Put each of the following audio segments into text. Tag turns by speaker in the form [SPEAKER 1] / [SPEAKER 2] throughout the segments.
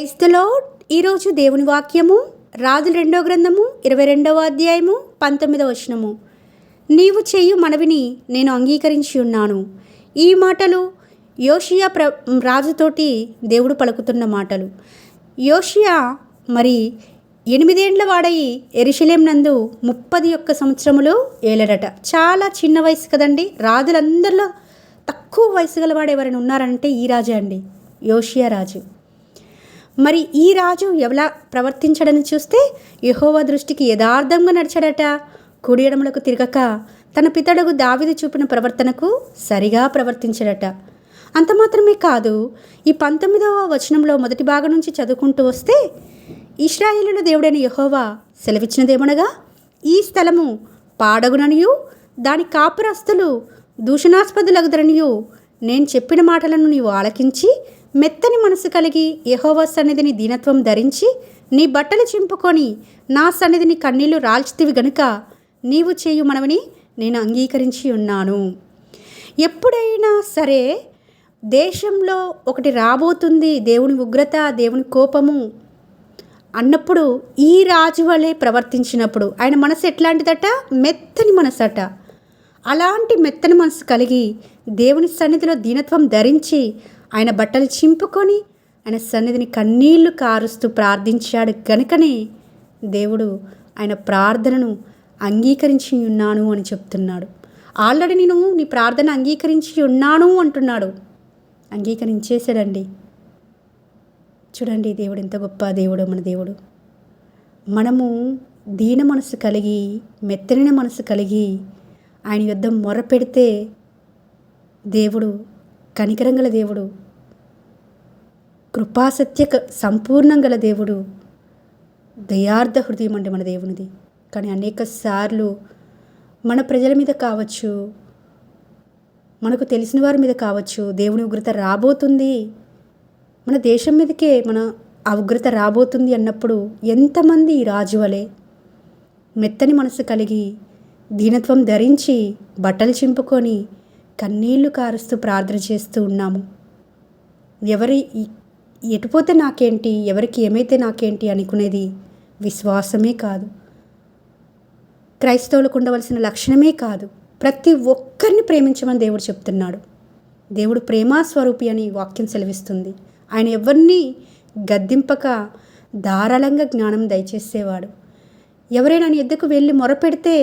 [SPEAKER 1] Praise the lord. ఈరోజు దేవుని వాక్యము రాజుల 2వ గ్రంథము 22వ అధ్యాయము 19వ వచనము. నీవు చేయు మనవిని నేను అంగీకరించి ఉన్నాను. ఈ మాటలు యోషియా రాజుతోటి దేవుడు పలుకుతున్న మాటలు. యోషియా మరి 8 ఏండ్ల వాడయి యెరూషలేము నందు 31 సంవత్సరములు ఏలడట. చాలా చిన్న వయసు కదండి. రాజులందరిలో తక్కువ వయసు గలవాడు ఎవరైనా ఉన్నారంటే ఈ రాజే అండి, యోషియా రాజు. మరి ఈ రాజు ఎలా ప్రవర్తించడని చూస్తే యెహోవా దృష్టికి యథార్థంగా నడిచాడట. కుడి ఎడమలకు తిరగక తన పితడుగు దావీదు చూపిన ప్రవర్తనకు సరిగా ప్రవర్తించాడట. అంత మాత్రమే కాదు, ఈ 19వ వచనంలో మొదటి భాగం నుంచి చదువుకుంటూ వస్తే, ఇశ్రాయేలుల దేవుడైన యెహోవా సెలవిచ్చినదేమనగా, ఈ స్థలము పాడగుననియు దాని కాపురస్తులు దూషణాస్పదులగుదరనియు నేను చెప్పిన మాటలను నీవు ఆలకించి మెత్తని మనసు కలిగి యెహోవా సన్నిధిని దీనత్వం ధరించి నీ బట్టలు చింపుకొని నా సన్నిధిని కన్నీళ్లు రాల్చితివి గనుక నీవు చేయు మనవని నేను అంగీకరించి ఉన్నాను. ఎప్పుడైనా సరే దేశంలో ఒకటి రాబోతుంది, దేవుని ఉగ్రత, దేవుని కోపము అన్నప్పుడు ఈ రాజు వలె ప్రవర్తించినప్పుడు ఆయన మనసు ఎట్లాంటిదట? మెత్తని మనసు అట. అలాంటి మెత్తని మనసు కలిగి దేవుని సన్నిధిలో దీనత్వం ధరించి ఆయన బట్టలు చింపుకొని ఆయన సన్నిధిని కన్నీళ్లు కారుస్తూ ప్రార్థించాడు గనుకనే దేవుడు ఆయన ప్రార్థనను అంగీకరించి ఉన్నాను అని చెప్తున్నాడు. ఆల్రెడీ నేను నీ ప్రార్థన అంగీకరించి ఉన్నాను అంటున్నాడు. అంగీకరించేశాడండి. చూడండి దేవుడు ఎంత గొప్ప దేవుడు మన దేవుడు. మనము దీన మనసు కలిగి మెత్తని మనసు కలిగి ఆయన యుద్ధం మొర పెడితే దేవుడు కనికరం గల దేవుడు, కృపాసత్య సంపూర్ణం గల దేవుడు, దయార్థ హృదయం అంటే మన దేవునిది. కానీ అనేక సార్లు మన ప్రజల మీద కావచ్చు, మనకు తెలిసిన వారి మీద కావచ్చు, దేవుని ఉగ్రత రాబోతుంది, మన దేశం మీదకే ఆ ఉగ్రత రాబోతుంది అన్నప్పుడు ఎంతమంది రాజు వలె మెత్తని మనసు కలిగి దీనత్వం ధరించి బట్టలు చింపుకొని కన్నీళ్లు కారుస్తూ ప్రార్థన చేస్తూ ఉన్నాము. ఎటుపోతే నాకేంటి, ఎవరికి ఏమైతే నాకేంటి అనుకునేది విశ్వాసమే కాదు, క్రైస్తవులకు ఉండవలసిన లక్షణమే కాదు. ప్రతి ఒక్కరిని ప్రేమించమని దేవుడు చెప్తున్నాడు. దేవుడు ప్రేమాస్వరూపి అని వాక్యం సెలవిస్తుంది. ఆయన ఎవరిని గద్దింపక ధారాళంగా జ్ఞానం దయచేసేవాడు. ఎవరైనా నీ ఎద్దకు వెళ్ళి మొరపెడితే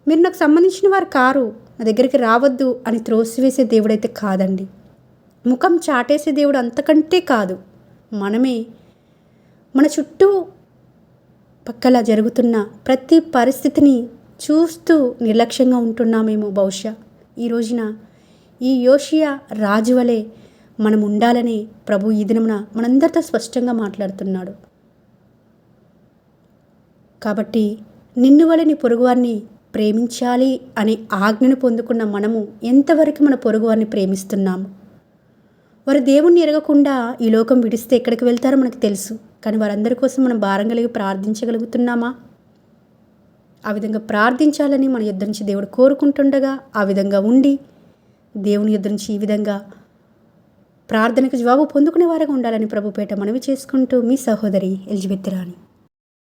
[SPEAKER 1] మీరు నాకు సంబంధించిన వారు కారు, నా దగ్గరికి రావద్దు అని త్రోసివేసే దేవుడైతే కాదండి. ముఖం చాటేసే దేవుడు అంతకంటే కాదు. మనమే మన చుట్టూ పక్కల జరుగుతున్న ప్రతి పరిస్థితిని చూస్తూ నిర్లక్ష్యంగా ఉంటున్నామేమో బహుశా. ఈ రోజున ఈ యోషియా రాజు వలె మనం ఉండాలని ప్రభు ఈ దినమున మనందరితో స్పష్టంగా మాట్లాడుతున్నాడు. కాబట్టి నిన్ను వలె నీ పొరుగువారిని ప్రేమించాలి అనే ఆజ్ఞను పొందుకున్న మనము ఎంతవరకు మన పొరుగువారిని ప్రేమిస్తున్నాము? వారు దేవుణ్ణి ఎరగకుండా ఈ లోకం విడిస్తే ఎక్కడికి వెళ్తారో మనకు తెలుసు. కానీ వారందరి కోసం మనం భారం కలిగి ప్రార్థించగలుగుతున్నామా? ఆ విధంగా ప్రార్థించాలని మన యుద్ధ నుంచి దేవుడు కోరుకుంటుండగా ఆ విధంగా ఉండి దేవుని యుద్ధ నుంచి ఈ విధంగా ప్రార్థనకు జవాబు పొందుకునే వారుగా ఉండాలని ప్రభుపేట మనవి చేసుకుంటూ మీ సహోదరి ఎలిజబెత్ రాణి.